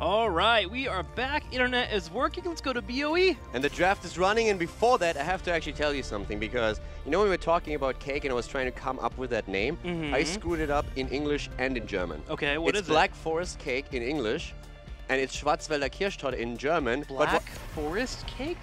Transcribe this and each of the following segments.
All right, we are back. Internet is working. Let's go to BOE. And the draft is running, and before that, I have to actually tell you something, because you know when we were talking about cake and I was trying to come up with that name, I screwed it up in English and in German. Okay, what is it? It's Black Forest cake in English, and it's Schwarzwälder Kirschtorte in German. Black Forest cake?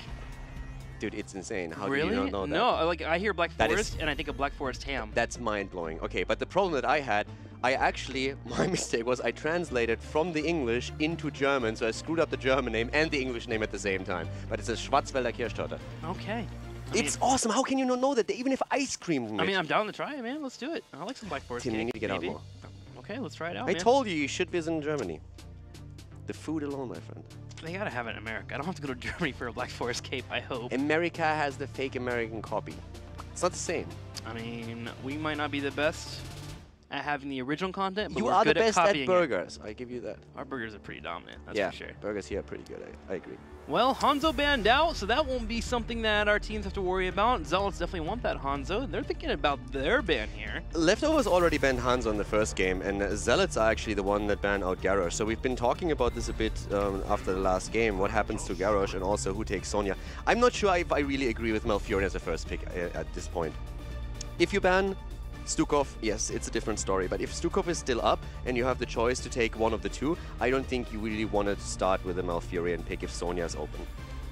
Dude, it's insane. How really? do you not know that? No, like I hear Black Forest and I think of Black Forest ham. That's mind-blowing. Okay, but the problem that I had, my mistake was I translated from the English into German, so I screwed up the German name and the English name at the same time. But it's a Schwarzwälder Kirschtorte. Okay. It's awesome. How can you not know that? They even have ice cream. I mean, I'm down to try it, man. Let's do it. I like some Black Forest Tim, cake. you need to get maybe. out more. Okay, let's try it out, I man. told you should visit in Germany. The food alone, my friend. They gotta have it in America. I don't have to go to Germany for a Black Forest cake, I hope. America has the fake American copy. It's not the same. I mean, we might not be the best at having the original content, but you we're are the good best at at copying burgers. I give you that. Our burgers are pretty dominant, that's yeah, for sure. burgers here are pretty good. I agree. Well, Hanzo banned out, so that won't be something that our teams have to worry about. Zealots definitely want that Hanzo. They're thinking about their ban here. Leftovers already banned Hanzo in the first game, and Zealots are actually the one that banned out Garrosh. So we've been talking about this a bit after the last game, what happens to Garrosh and also who takes Sonya. I'm not sure if I really agree with Malfurion as a first pick at this point. If you ban Stukov, yes, it's a different story. But if Stukov is still up and you have the choice to take one of the two, I don't think you really want to start with a Malfurion pick if Sonya is open.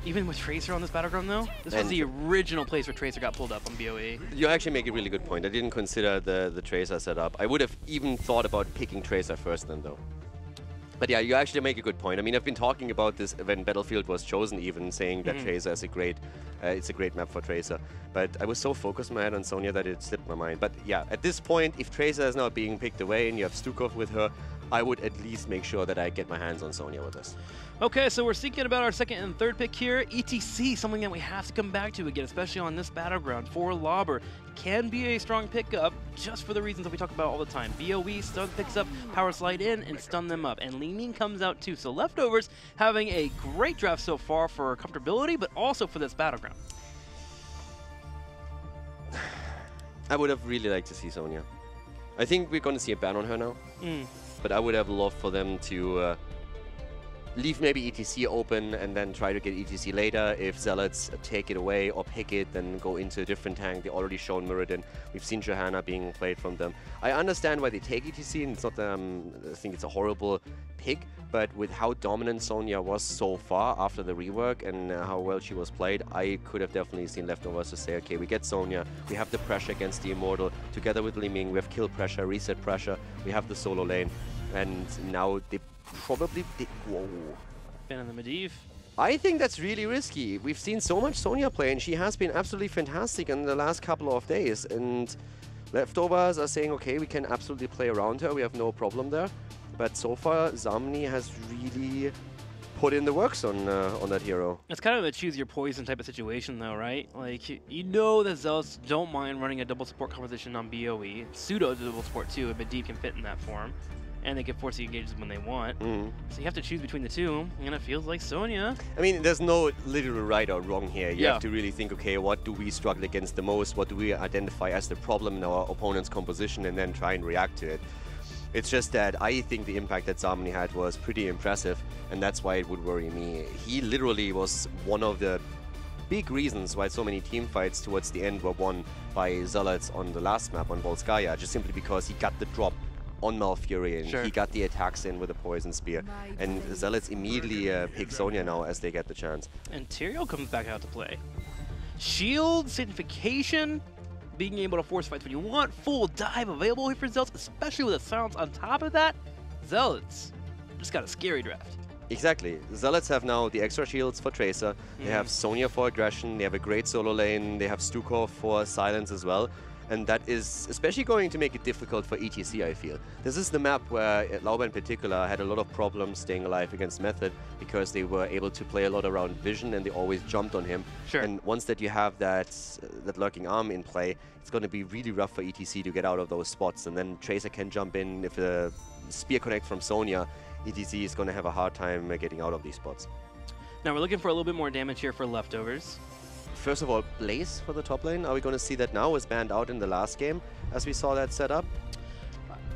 Even with Tracer on this battleground, though? This was the original place where Tracer got pulled up on BOE. You actually make a really good point. I didn't consider the Tracer setup. I would have even thought about picking Tracer first then, though. But yeah, you actually make a good point. I mean, I've been talking about this when Battlefield was chosen, even saying that Tracer is it's a great map for Tracer. But I was so focused in my head on Sonya that it slipped my mind. But yeah, at this point, if Tracer is now being picked away and you have Stukov with her, I would at least make sure that I get my hands on Sonya with this. Okay, so we're thinking about our second and third pick here. ETC, something that we have to come back to again, especially on this battleground. For Lauber, can be a strong pickup just for the reasons that we talk about all the time. BOE stun picks up, power slide in, and stun them up. And Li Ming comes out too. So Leftovers having a great draft so far for comfortability, but also for this battleground. I would have really liked to see Sonya. I think we're going to see a ban on her now. But I would have loved for them to leave maybe ETC open and then try to get ETC later. If Zealots take it away or pick it, then go into a different tank. They already shown Muradin. We've seen Johanna being played from them. I understand why they take ETC, and it's not I think it's a horrible pick, but with how dominant Sonya was so far after the rework and how well she was played, I could have definitely seen Leftovers to say, okay, we get Sonya, we have the pressure against the Immortal, together with Li Ming, we have kill pressure, reset pressure, we have the solo lane, and now they probably did. Whoa. Ban on the Medivh. I think that's really risky. We've seen so much Sonya play, and she has been absolutely fantastic in the last couple of days. And Leftovers are saying, okay, we can absolutely play around her. We have no problem there. But so far, Zamni has really put in the works on that hero. It's kind of a choose your poison type of situation, though, right? Like, you know that Zealots don't mind running a double support composition on BOE. Pseudo double support, too, if Medivh can fit in that form. And they can force the engages when they want. So you have to choose between the two, and it feels like Sonya. I mean, there's no literal right or wrong here. You have to really think, okay, what do we struggle against the most? What do we identify as the problem in our opponent's composition, and then try and react to it. It's just that I think the impact that Zamni had was pretty impressive, and that's why it would worry me. He literally was one of the big reasons why so many team fights towards the end were won by Zealots on the last map on Volskaya, just simply because he got the drop on Malfurion. He got the attacks in with a Poison Spear. And Zealots immediately pick Sonya now as they get the chance. And Tyrael comes back out to play. Shield, Signification, being able to force fights when you want, full dive available here for Zealots, especially with a silence on top of that. Zealots just got a scary draft. Exactly. Zealots have now the extra shields for Tracer. They have Sonya for aggression. They have a great solo lane. They have Stukov for silence as well. And that is especially going to make it difficult for ETC, I feel. This is the map where Lauber in particular had a lot of problems staying alive against Method because they were able to play a lot around Vision and they always jumped on him. And once that you have that lurking arm in play, it's going to be really rough for ETC to get out of those spots. And then Tracer can jump in. If a Spear connect from Sonya, ETC is going to have a hard time getting out of these spots. Now we're looking for a little bit more damage here for Leftovers. First of all, Blaze for the top lane. Are we going to see that now? Was banned out in the last game as we saw that set up?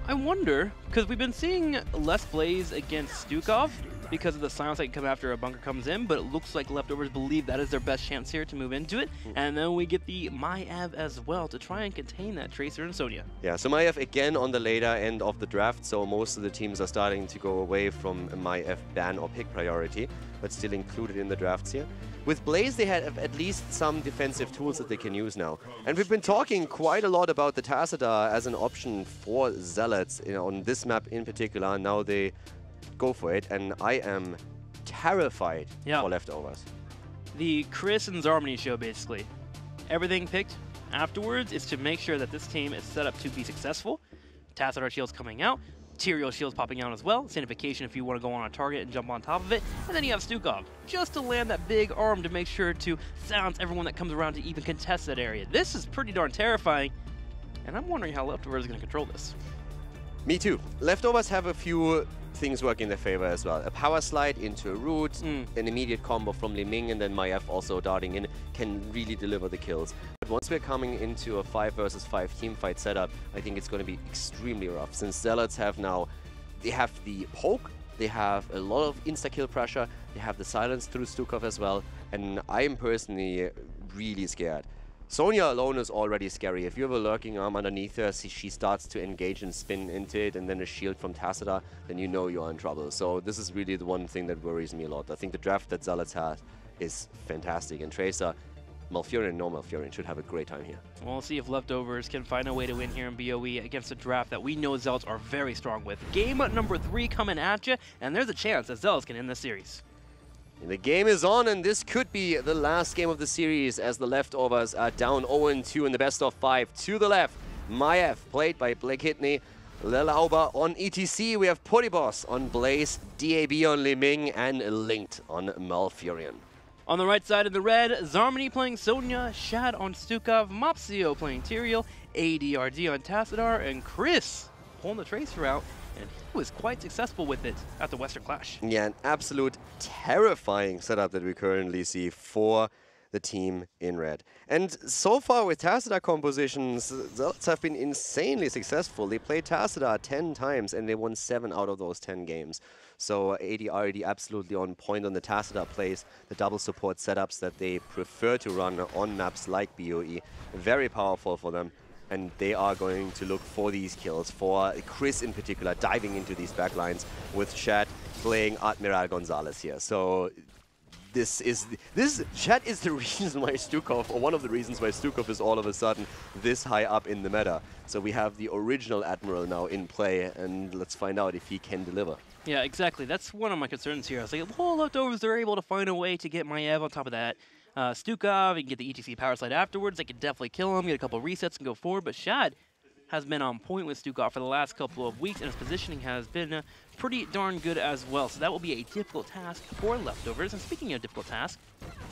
I wonder, because we've been seeing less Blaze against Stukov, because of the silence that can come after a bunker comes in, but it looks like Leftovers believe that is their best chance here to move into it. And then we get the Maiev as well to try and contain that Tracer and Sonya. Yeah, so Maiev again on the later end of the draft, so most of the teams are starting to go away from a Maiev ban or pick priority, but still included in the drafts here. With Blaze, they have at least some defensive tools that they can use now. And we've been talking quite a lot about the Tassadar as an option for Zealots, on this map in particular. Now they go for it, and I am terrified for Leftovers. The Chris and Zarmany show, basically. Everything picked afterwards is to make sure that this team is set up to be successful. Tassadar shields coming out. Tyrael shields popping out as well. Sandification if you want to go on a target and jump on top of it. And then you have Stukov, just to land that big arm to make sure to silence everyone that comes around to even contest that area. This is pretty darn terrifying, and I'm wondering how Leftovers is going to control this. Me too. Leftovers have a few things work in their favor as well. A power slide into a root, an immediate combo from Li Ming, and then Maiev also darting in can really deliver the kills. But once we're coming into a 5 versus 5 team fight setup, I think it's going to be extremely rough. Since Zealots have now, they have the poke, they have a lot of insta-kill pressure, they have the silence through Stukov as well, and I'm personally really scared. Sonya alone is already scary. If you have a lurking arm underneath her, she starts to engage and spin into it, and then a shield from Tassadar, then you know you're in trouble. So this is really the one thing that worries me a lot. I think the draft that Zealots has is fantastic, and Tracer, Malfurion, no Malfurion, should have a great time here. We'll see if Leftovers can find a way to win here in BOE against a draft that we know Zealots are very strong with. Game number 3 coming at you, and there's a chance that Zealots can end this series. And the game is on, and this could be the last game of the series as the Leftovers are down 0-2 in the best of 5. To the left, Maiev, played by Blake Hitney, Lelauba on ETC. We have Poryboss on Blaze, DAB on Li Ming, and Linked on Malfurion. On the right side of the red, Zarmany playing Sonya, Shad on Stukov, Mopsio playing Tyrael, ADRD on Tassadar, and Chris pulling the Tracer out. And he was quite successful with it at the Western Clash. Yeah, an absolute terrifying setup that we currently see for the team in red. And so far with Tassadar compositions, Zealots have been insanely successful. They played Tassadar 10 times and they won 7 out of those 10 games. So AD absolutely on point on the Tassadar plays, the double support setups that they prefer to run on maps like BOE. Very powerful for them. And they are going to look for these kills, for Chris in particular, diving into these backlines with Shad playing Admiral Gonzalez here. So Shad is the reason why Stukov, or one of the reasons why Stukov is all of a sudden this high up in the meta. So we have the original Admiral now in play, and let's find out if he can deliver. Yeah, exactly. That's one of my concerns here. I was like, well, Leftovers, they're able to find a way to get Maiev on top of that. Stukov, you can get the ETC power slide afterwards. They could definitely kill him, get a couple resets and go forward. But Shad has been on point with Stukov for the last couple of weeks, and his positioning has been pretty darn good as well. So that will be a difficult task for Leftovers. And speaking of difficult tasks,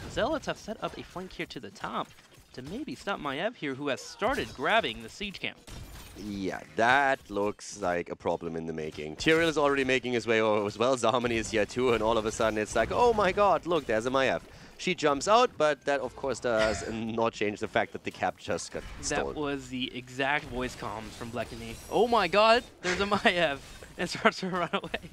Zealots have set up a flank here to the top to maybe stop Maiev here, who has started grabbing the siege camp. Yeah, that looks like a problem in the making. Tyrael is already making his way over as well. Zarmany is here too, and all of a sudden it's like, oh my god, look, there's a Maiev. She jumps out, but that, of course, does not change the fact that the cap just got stolen. That was the exact voice comms from Blackney. Oh my god, there's a Maiev, and starts to run away.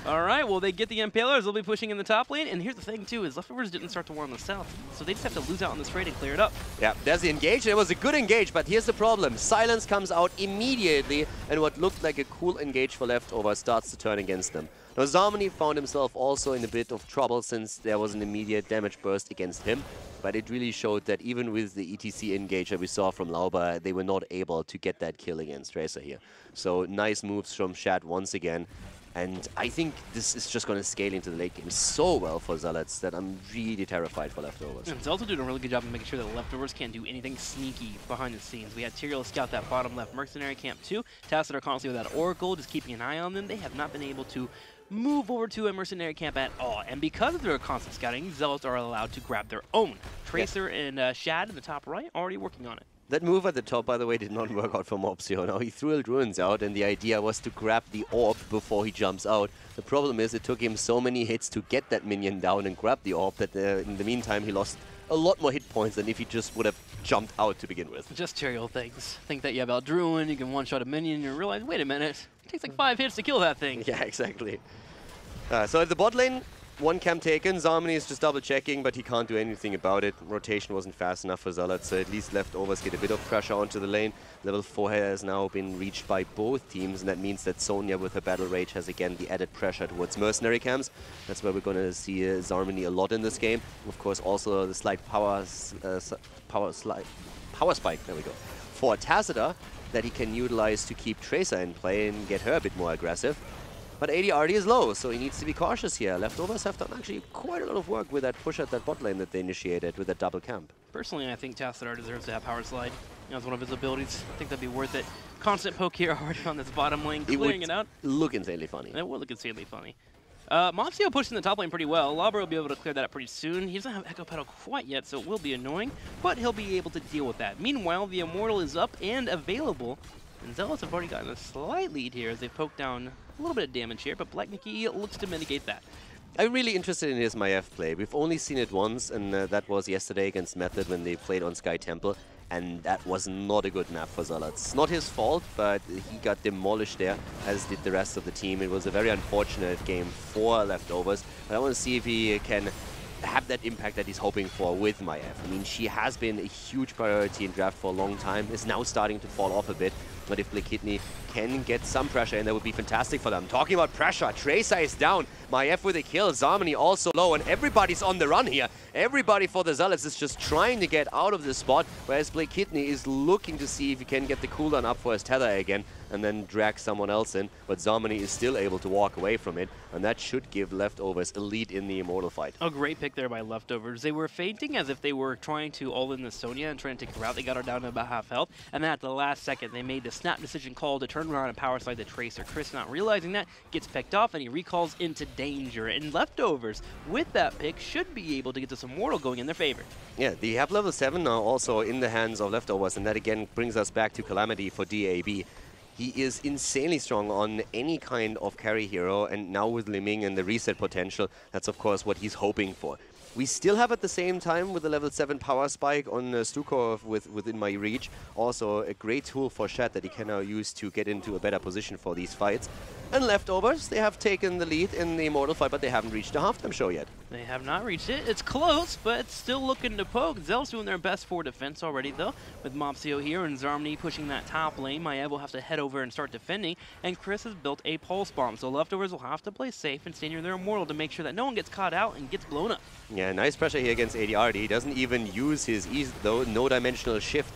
All right, well, they get the Impalers. They'll be pushing in the top lane. And here's the thing, too, is Leftovers didn't start to war on the south, so they just have to lose out on this trade and clear it up. Yeah, there's the engage. It was a good engage, but here's the problem. Silence comes out immediately, and what looked like a cool engage for Leftovers starts to turn against them. Now, Zarmany found himself also in a bit of trouble since there was an immediate damage burst against him, but it really showed that even with the ETC engage that we saw from Lauba, they were not able to get that kill against Tracer here. So nice moves from Shad once again. And I think this is just going to scale into the late game so well for Zealots that I'm really terrified for Leftovers. And Zealots are doing a really good job of making sure that Leftovers can't do anything sneaky behind the scenes. We had Tyrael scout that bottom left mercenary camp too. Tassadar constantly with that Oracle, just keeping an eye on them. They have not been able to move over to a mercenary camp at all. And because of their constant scouting, Zealots are allowed to grab their own. Tracer and Shad in the top right already working on it. That move at the top, by the way, did not work out for Mopsio. Now, he threw Ruins out, and the idea was to grab the orb before he jumps out. The problem is it took him so many hits to get that minion down and grab the orb that in the meantime he lost a lot more hit points than if he just would have jumped out to begin with. Just Tyrael things. Think that you have Eldruin, you can one-shot a minion, and you realize, wait a minute, it takes like 5 hits to kill that thing. Yeah, exactly. So at the bot lane, one camp taken. Zarmani is just double checking, but he can't do anything about it. Rotation wasn't fast enough for Zealots, so at least leftovers get a bit of pressure onto the lane. Level 4 has now been reached by both teams, and that means that Sonya with her battle rage has again the added pressure towards mercenary camps. That's where we're going to see Zarmani a lot in this game. Of course, also the slight power spike, there we go, for Tacita that he can utilize to keep Tracer in play and get her a bit more aggressive. But AD already is low, so he needs to be cautious here. Leftovers have done actually quite a lot of work with that push at that bot lane that they initiated with that double camp. Personally, I think Tacita deserves to have power slide. You know, it's one of his abilities. I think that'd be worth it. Constant poke here already on this bottom lane, clearing it out. Look insanely funny. It would look insanely funny. Mopsio pushing the top lane pretty well. Labra will be able to clear that up pretty soon. He doesn't have Echo Pedal quite yet, so it will be annoying, but he'll be able to deal with that. Meanwhile, the Immortal is up and available, and Zealots have already gotten a slight lead here as they poke down a little bit of damage here, but Black Nikki looks to mitigate that. I'm really interested in his Maiev play. We've only seen it once, and that was yesterday against Method when they played on Sky Temple, and that was not a good map for Zealots. Not his fault, but he got demolished there, as did the rest of the team. It was a very unfortunate game for Leftovers, but I want to see if he can have that impact that he's hoping for with Maiev. I mean, she has been a huge priority in draft for a long time, is now starting to fall off a bit, but if Blakidney can get some pressure in, that would be fantastic for them. Talking about pressure, Tracer is down, Maiev with a kill, Zarmani also low, and everybody's on the run here. Everybody for the Zealots is just trying to get out of this spot, whereas Blakidney is looking to see if he can get the cooldown up for his tether again and then drag someone else in, but Zarmani is still able to walk away from it, and that should give Leftovers a lead in the Immortal fight. A great pick there by Leftovers. They were feinting as if they were trying to all-in the Sonya and trying to take her out. They got her down to about half health, and then at the last second, they made the snap decision call to turn around and power slide the Tracer. Chris, not realizing that, gets picked off, and he recalls into danger. And Leftovers, with that pick, should be able to get this Immortal going in their favor. Yeah, they have level 7 now also in the hands of Leftovers, and that again brings us back to Calamity for DAB. He is insanely strong on any kind of carry hero, and now with Liming and the reset potential, that's of course what he's hoping for. We still have at the same time with the level 7 power spike on Stukov within my reach, also a great tool for Shat that he can now use to get into a better position for these fights. And Leftovers, they have taken the lead in the Immortal fight, but they haven't reached the halftime show yet. They have not reached it. It's close, but it's still looking to poke. Zealots doing their best for defense already, though, with Mopsio here and Zarmani pushing that top lane. Maiev will have to head over and start defending, and Chris has built a pulse bomb, so Leftovers will have to play safe and stay near their Immortal to make sure that no one gets caught out and gets blown up. Yeah, nice pressure here against ADRD. He doesn't even use his though no-dimensional shift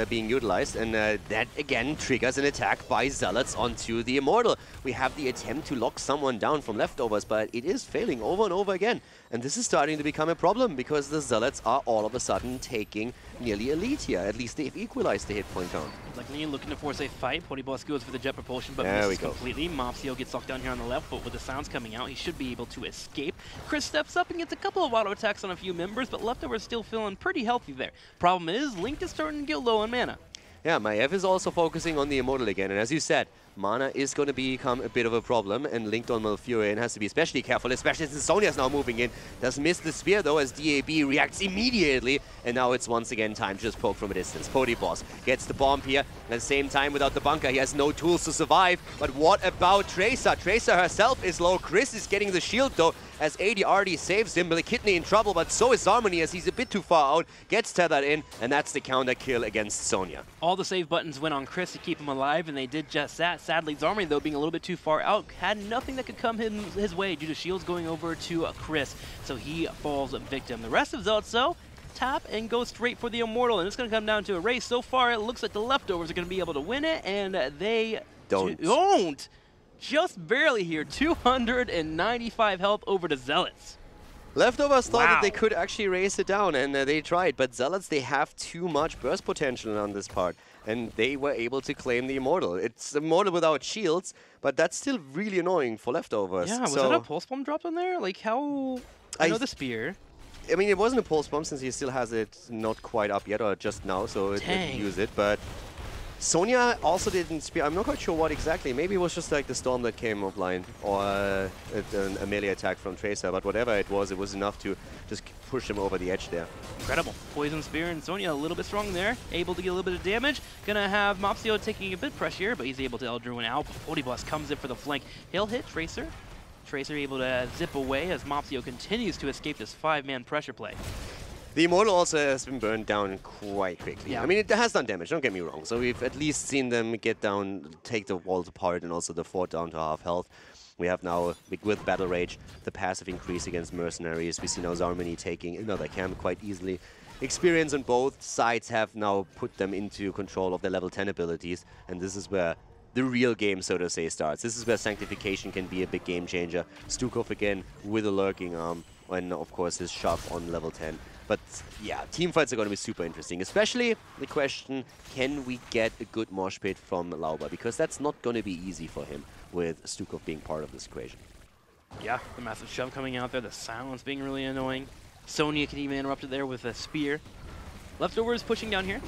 being utilized, and that again triggers an attack by Zealots onto the Immortal. We have the attempt to lock someone down from Leftovers, but it is failing over and over again. And this is starting to become a problem because the Zealots are all of a sudden taking nearly a lead here. At least they've equalized the hit point count. Luckily looking to force a fight. Polyboss goes for the jet propulsion, but misses completely. Mopsio gets locked down here on the left, but with the sounds coming out, he should be able to escape. Chris steps up and gets a couple of auto attacks on a few members, but Leftovers still feeling pretty healthy there. Problem is, Link is starting to get low on mana. Yeah, Maiev is also focusing on the Immortal again, and as you said, mana is going to become a bit of a problem, and linked on Malfurion has to be especially careful, especially since Sonya's now moving in. Does miss the spear though, as DAB reacts immediately, and now it's once again time to just poke from a distance. Polyboss gets the bomb here, at the same time without the bunker, he has no tools to survive, but what about Tracer? Tracer herself is low, Chris is getting the shield though, as AD already saves him, Blakidney in trouble, but so is Zarmani as he's a bit too far out, gets tethered in, and that's the counter kill against Sonya. All the save buttons went on Chris to keep him alive, and they did just that. Sadly, Zarmani, though, being a little bit too far out, had nothing that could come his way due to shields going over to Chris, so he falls a victim. The rest of Zealots, though, tap and go straight for the Immortal, and it's going to come down to a race. So far, it looks like the Leftovers are going to be able to win it, and they don't. Just barely here, 295 health over to Zealots. Leftovers thought that they could actually race it down, and they tried, but Zealots, they have too much burst potential on this part, and they were able to claim the Immortal. It's Immortal without shields, but that's still really annoying for Leftovers. Yeah, was it a pulse bomb dropped on there? Like, how... I know the spear. I mean, it wasn't a pulse bomb since he still has it not quite up yet, or just now, so it didn't use it, but... Sonya also didn't spear. I'm not quite sure what exactly. Maybe it was just like the storm that came offline, or a melee attack from Tracer. But whatever it was enough to just push him over the edge there. Incredible. Poison Spear and Sonya a little bit strong there. Able to get a little bit of damage. Gonna have Mopsio taking a bit of pressure here, but he's able to Eldruin out. But Polyboss comes in for the flank. He'll hit Tracer. Tracer able to zip away as Mopsio continues to escape this 5-man pressure play. The Immortal also has been burned down quite quickly. Yeah. I mean, it has done damage, don't get me wrong. So we've at least seen them get down, take the walls apart, and also the fort down to half health. We have now, with Battle Rage, the passive increase against Mercenaries. We see now Zarmany taking another camp quite easily. Experience on both sides have now put them into control of their level 10 abilities, and this is where the real game, so to say, starts. This is where Sanctification can be a big game changer. Stukov again with a Lurking Arm, and of course his shove on level 10. But yeah, team fights are going to be super interesting, especially the question, can we get a good mosh pit from Lauber? Because that's not going to be easy for him with Stukov being part of this equation. Yeah, the massive shove coming out there, the silence being really annoying. Sonya can even interrupt it there with a spear. Leftovers pushing down here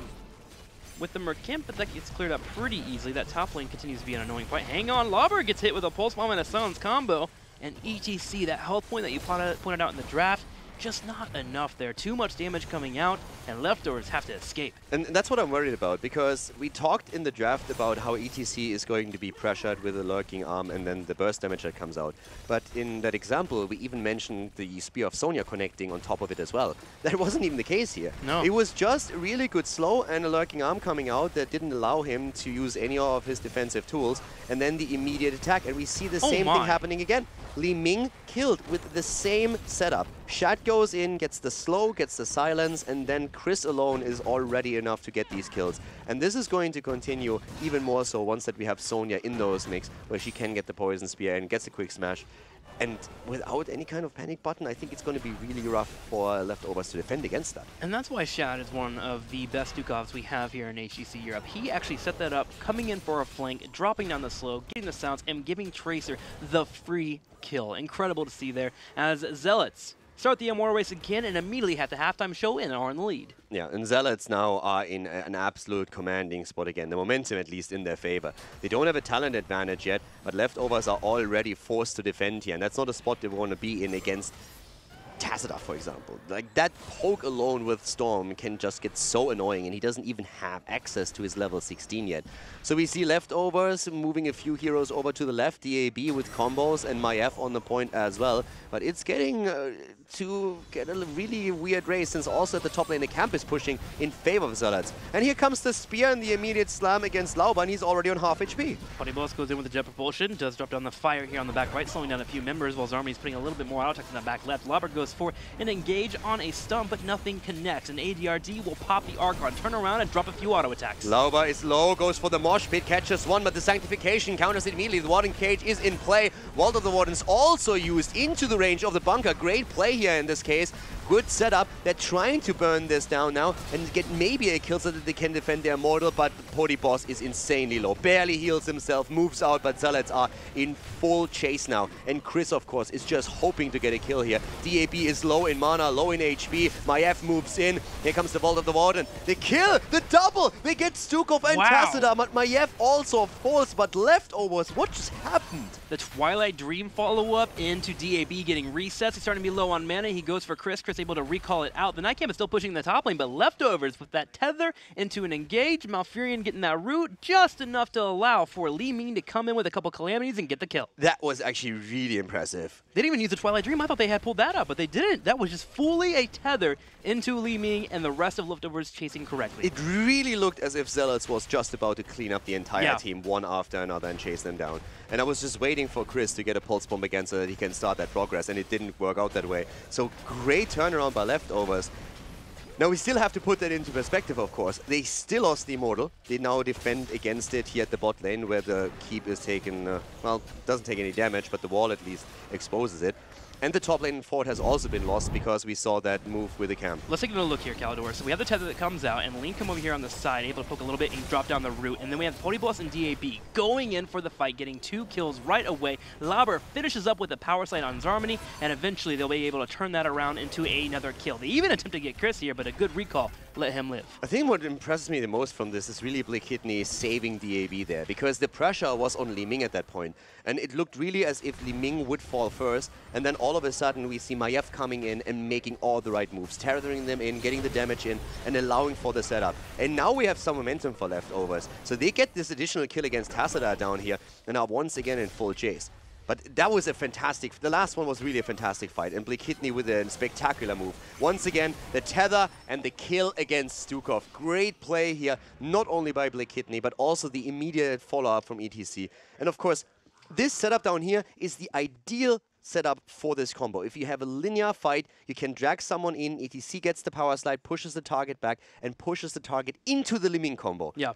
with the Mercamp, but that gets cleared up pretty easily. That top lane continues to be an annoying fight. Hang on, Lauber gets hit with a Pulse Bomb and a Silence combo. And ETC, that health point that you pointed out in the draft, just not enough there. Too much damage coming out, and Leftovers have to escape. And that's what I'm worried about, because we talked in the draft about how ETC is going to be pressured with a Lurking Arm and then the burst damage that comes out. But in that example, we even mentioned the Spear of Sonya connecting on top of it as well. That wasn't even the case here. No. It was just a really good slow and a Lurking Arm coming out that didn't allow him to use any of his defensive tools, and then the immediate attack. And we see the same thing happening again. Li Ming killed with the same setup. Shad goes in, gets the slow, gets the silence, and then Chris alone is already enough to get these kills. And this is going to continue even more so once that we have Sonya in those mix, where she can get the Poison Spear and gets a quick smash. And without any kind of panic button, I think it's going to be really rough for Leftovers to defend against that. And that's why Shad is one of the best Dukovs we have here in HGC Europe. He actually set that up, coming in for a flank, dropping down the slow, getting the sounds, and giving Tracer the free kill. Incredible to see there as Zealots start the Immortal race again and immediately have the halftime show and are in the lead. Yeah, and Zealots now are in an absolute commanding spot again. The momentum at least in their favor. They don't have a talent advantage yet, but Leftovers are already forced to defend here, and that's not a spot they want to be in against Tacita, for example. Like, that poke alone with Storm can just get so annoying, and he doesn't even have access to his level 16 yet. So we see Leftovers moving a few heroes over to the left, DAB with combos, and Maiev on the point as well. But it's getting to get a really weird race, since also at the top lane the camp is pushing in favor of Zealots. And here comes the spear and the immediate slam against Lauber, and he's already on half HP. Boss goes in with the jet propulsion, does drop down the fire here on the back right, slowing down a few members, while Zarmany's putting a little bit more auto-attacks in the back left. Lauber goes for an engage on a stump, but nothing connects. And ADRD will pop the Archon, turn around and drop a few auto-attacks. Lauber is low, goes for the mosh pit, catches one, but the Sanctification counters it immediately. The Warden Cage is in play. Vault of the Wardens also used into the range of the bunker. Great play here in this case. Good setup. They're trying to burn this down now and get maybe a kill so that they can defend their Immortal, but Boss is insanely low. Barely heals himself, moves out, but Zealots are in full chase now. And Chris, of course, is just hoping to get a kill here. DAB is low in mana, low in HP. Maiev moves in. Here comes the Vault of the Warden. The kill! The double! They get Stukov and Tacita, but Maiev also falls, but Leftovers. What just happened? The Twilight Dream follow-up into DAB getting resets. He's starting to be low on mana. He goes for Chris. Chris able to recall it out. The Night Camp is still pushing the top lane, but Leftovers with that tether into an engage. Malfurion getting that root just enough to allow for Li Ming to come in with a couple calamities and get the kill. That was actually really impressive. They didn't even use the Twilight Dream. I thought they had pulled that up, but they didn't. That was just fully a tether into Li Ming and the rest of Leftovers chasing correctly. It really looked as if Zealots was just about to clean up the entire team one after another and chase them down. And I was just waiting for Chris to get a Pulse Bomb again so that he can start that progress, and it didn't work out that way. So great turnaround by Leftovers. Now we still have to put that into perspective, of course. They still lost the Immortal. They now defend against it here at the bot lane, where the keep is taken, well, doesn't take any damage, but the wall at least exposes it. And the top lane fort has also been lost because we saw that move with the camp. Let's take another look here, Calidor. So we have the tether that comes out, and Link come over here on the side, able to poke a little bit and drop down the root. And then we have Boss and DAB going in for the fight, getting 2 kills right away. Lauber finishes up with a power slide on Zarmany, and eventually they'll be able to turn that around into another kill. They even attempt to get Chris here, but a good recall let him live. I think what impresses me the most from this is really Blake Kidney saving DAB there, because the pressure was on Li Ming at that point. And it looked really as if Li Ming would fall first, and then all of a sudden we see Maiev coming in and making all the right moves, tethering them in, getting the damage in, and allowing for the setup. And now we have some momentum for Leftovers. So they get this additional kill against Tacita down here, and are once again in full chase. But that was a fantastic, the last one was really a fantastic fight, and Blakitny with a spectacular move. Once again, the tether and the kill against Stukov. Great play here, not only by Blakitny, but also the immediate follow-up from ETC. And of course, this setup down here is the ideal setup for this combo. If you have a linear fight, you can drag someone in, ETC gets the power slide, pushes the target back, and pushes the target into the Liming combo. Yeah.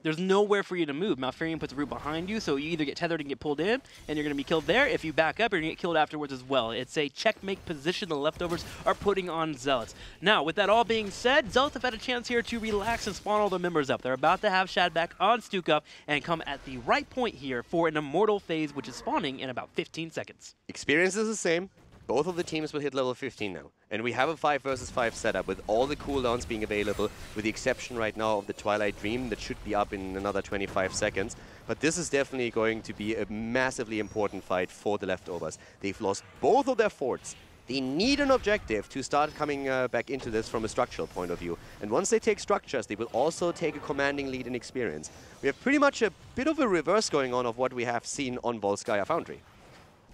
There's nowhere for you to move. Malfurion puts a root behind you, so you either get tethered and get pulled in, and you're going to be killed there. If you back up, you're going to get killed afterwards as well. It's a checkmate position the leftovers are putting on Zealots. Now, with that all being said, Zealots have had a chance here to relax and spawn all their members up. They're about to have Shad back on Stukov and come at the right point here for an Immortal phase, which is spawning in about 15 seconds. Experience is the same. Both of the teams will hit level 15 now. And we have a 5 versus 5 setup with all the cooldowns being available, with the exception right now of the Twilight Dream that should be up in another 25 seconds. But this is definitely going to be a massively important fight for the leftovers. They've lost both of their forts. They need an objective to start coming back into this from a structural point of view. And once they take structures, they will also take a commanding lead in experience. We have pretty much a bit of a reverse going on of what we have seen on Volskaya Foundry.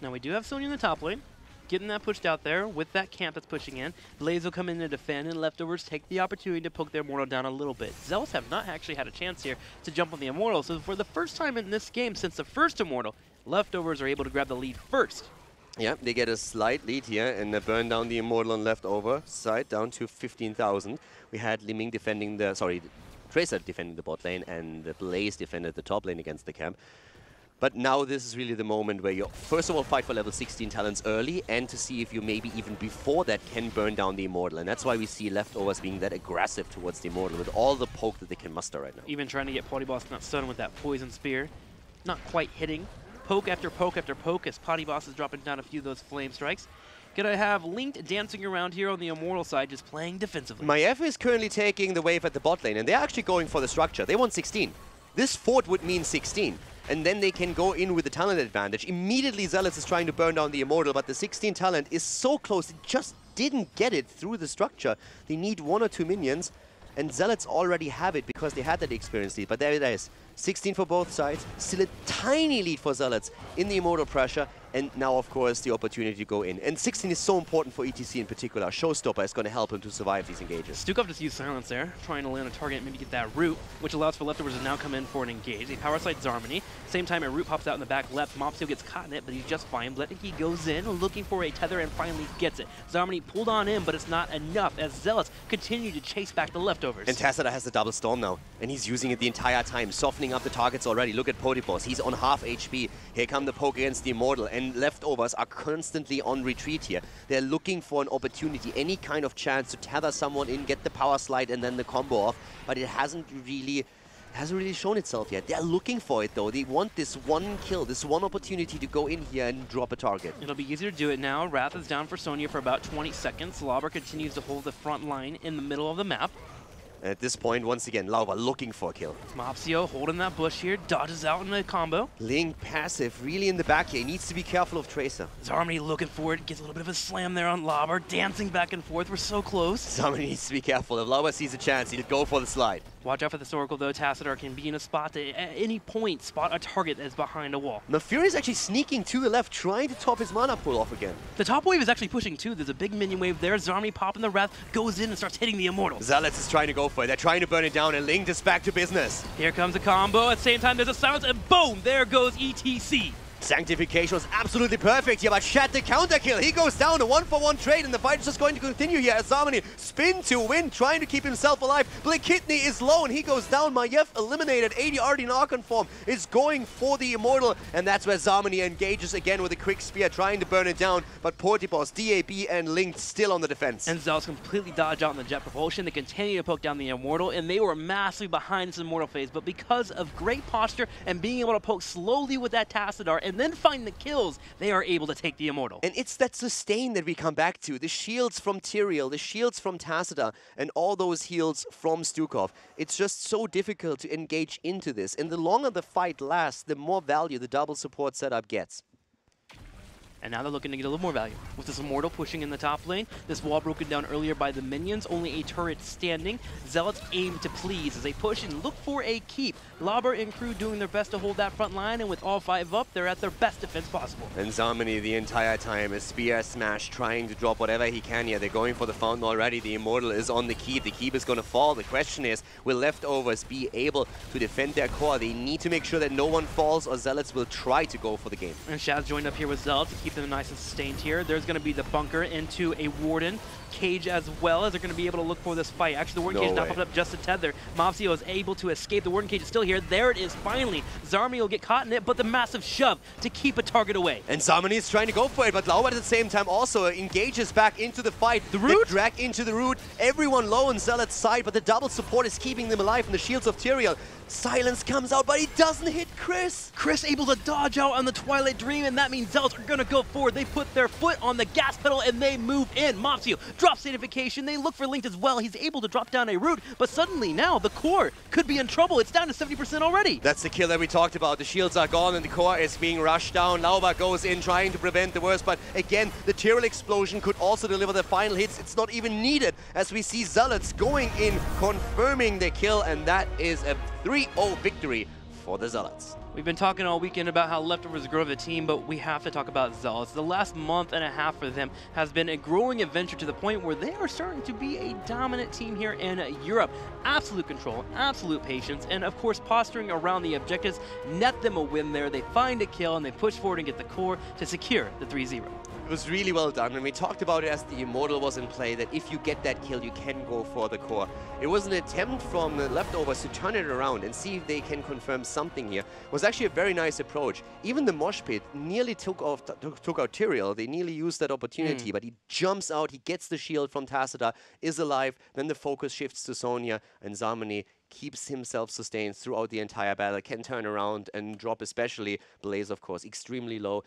Now we do have Sonya in the top lane. Getting that pushed out there with that camp that's pushing in. Blaze will come in to defend, and leftovers take the opportunity to poke their Immortal down a little bit. Zealots have not actually had a chance here to jump on the Immortal, so for the first time in this game since the first Immortal, leftovers are able to grab the lead first. Yeah, they get a slight lead here and burn down the Immortal on leftover side down to 15,000. We had Liming defending the, Tracer defending the bot lane, and the Blaze defended the top lane against the camp. But now this is really the moment where you, first of all, fight for level 16 talents early, and to see if you maybe even before that can burn down the Immortal. And that's why we see leftovers being that aggressive towards the Immortal with all the poke that they can muster right now. Even trying to get Potty Boss not stunned with that Poison Spear. Not quite hitting. Poke after poke after poke as Potty Boss is dropping down a few of those Flame Strikes. Gonna have Linked dancing around here on the Immortal side, just playing defensively. Maiev is currently taking the wave at the bot lane, and they're actually going for the structure. They want 16. This fort would mean 16. And then they can go in with the talent advantage. Immediately Zealots is trying to burn down the Immortal, but the 16 talent is so close, it just didn't get it through the structure. They need 1 or 2 minions, and Zealots already have it because they had that experience lead. But there it is. 16 for both sides, still a tiny lead for Zealots in the Immortal pressure, and now, of course, the opportunity to go in. And 16 is so important for ETC in particular. Showstopper is going to help him to survive these engages. Stukov just used Silence there, trying to land a target and maybe get that root, which allows for leftovers to now come in for an engage. They power slide Zarmony. Same time, a root pops out in the back left. Mopsio gets caught in it, but he's just fine. Bletnicki goes in, looking for a tether, and finally gets it. Zarmony pulled on in, but it's not enough, as Zealots continue to chase back the leftovers. And Tassadar has the double storm now, and he's using it the entire time, softening up the targets already. Look at Potipos, he's on half HP. Here come the poke against the Immortal, and leftovers are constantly on retreat here. They're looking for an opportunity, any kind of chance to tether someone in, get the power slide, and then the combo off, but it hasn't really shown itself yet. They're looking for it though. They want this one kill, this one opportunity to go in here and drop a target. It'll be easier to do it now. Wrath is down for Sonya for about 20 seconds. Lauber continues to hold the front line in the middle of the map. And at this point, once again, Lauber looking for a kill. Mopsio holding that bush here, dodges out in the combo. Ling passive, really in the back here. He needs to be careful of Tracer. Zarmony looking for it, gets a little bit of a slam there on Lauber, dancing back and forth. We're so close. Zarmony needs to be careful. If Lauber sees a chance, he'll go for the slide. Watch out for the Oracle though. Tassadar can be in a spot to, at any point, spot a target that's behind a wall. Malfurion is actually sneaking to the left, trying to top his mana pool off again. The top wave is actually pushing too. There's a big minion wave there. Zarmony popping the Wrath, goes in and starts hitting the Immortal. Zealots is trying to go for it. They're trying to burn it down, and Ling is back to business. Here comes a combo. At the same time, there's a silence, and boom! There goes ETC. Sanctification was absolutely perfect here, but Shad the counter kill. He goes down, a 1-for-1 trade, and the fight is just going to continue here as Zarmony spin to win, trying to keep himself alive. Blakitny is low, and he goes down. Maiev eliminated. AD already in Archon form is going for the Immortal, and that's where Zarmony engages again with a quick spear, trying to burn it down, but Portibos, DAB, and Link still on the defense. And Zealots completely dodge out in the jet propulsion. They continue to poke down the Immortal, and they were massively behind this Immortal phase, but because of great posture and being able to poke slowly with that Tassadar and then find the kills, they are able to take the Immortal. And it's that sustain that we come back to. The shields from Tyrael, the shields from Tassadar, and all those heals from Stukov. It's just so difficult to engage into this. And the longer the fight lasts, the more value the double support setup gets. And now they're looking to get a little more value. With this Immortal pushing in the top lane, this wall broken down earlier by the minions, only a turret standing. Zealots aim to please as they push and look for a keep. Lauber and crew doing their best to hold that front line, and with all 5 up, they're at their best defense possible. And Zamani the entire time is spear smash, trying to drop whatever he can here. They're going for the fountain already. The Immortal is on the keep. The keep is going to fall. The question is, will Leftovers be able to defend their core? They need to make sure that no one falls, or Zealots will try to go for the game. And Shaz joined up here with Zealots to keep them nice and sustained here. There's going to be the bunker into a Warden cage as well, as they're going to be able to look for this fight. Actually, the Warden cage not popped up just a tether. Mopsio is able to escape. The Warden cage is still here. There it is, finally. Zarmi will get caught in it, but the massive shove to keep a target away. And Zamani is trying to go for it, but Lauber at the same time also engages back into the fight. The root? They drag into the root. Everyone low on Zealot's side, but the double support is keeping them alive, and the shields of Tyrael. Silence comes out, but he doesn't hit Chris. Chris able to dodge out on the Twilight Dream, and that means Zealots are going to go forward. They put their foot on the gas pedal, and they move in. Mopsio drops Sanctification. They look for Linked as well. He's able to drop down a root, but suddenly now the core could be in trouble. It's down to 70% already. That's the kill that we talked about. The shields are gone, and the core is being rushed down. Lauber goes in, trying to prevent the worst, but again, the Tyrael explosion could also deliver the final hits. It's not even needed, as we see Zealots going in, confirming the kill, and that is a 3-0 victory for the Zealots. We've been talking all weekend about how Leftovers grow the team, but we have to talk about Zealots. The last month and a half for them has been a growing adventure to the point where they are starting to be a dominant team here in Europe. Absolute control, absolute patience, and of course posturing around the objectives net them a win there. They find a kill and they push forward and get the core to secure the 3-0. It was really well done, and we talked about it as the Immortal was in play, that if you get that kill, you can go for the core. It was an attempt from the Leftovers to turn it around and see if they can confirm something here. It was actually a very nice approach. Even the Mosh Pit nearly took out Tyrael. They nearly used that opportunity, but he jumps out, he gets the shield from Tacita, is alive, then the focus shifts to Sonya, and Zamani keeps himself sustained throughout the entire battle, can turn around and drop, especially Blaze, of course, extremely low.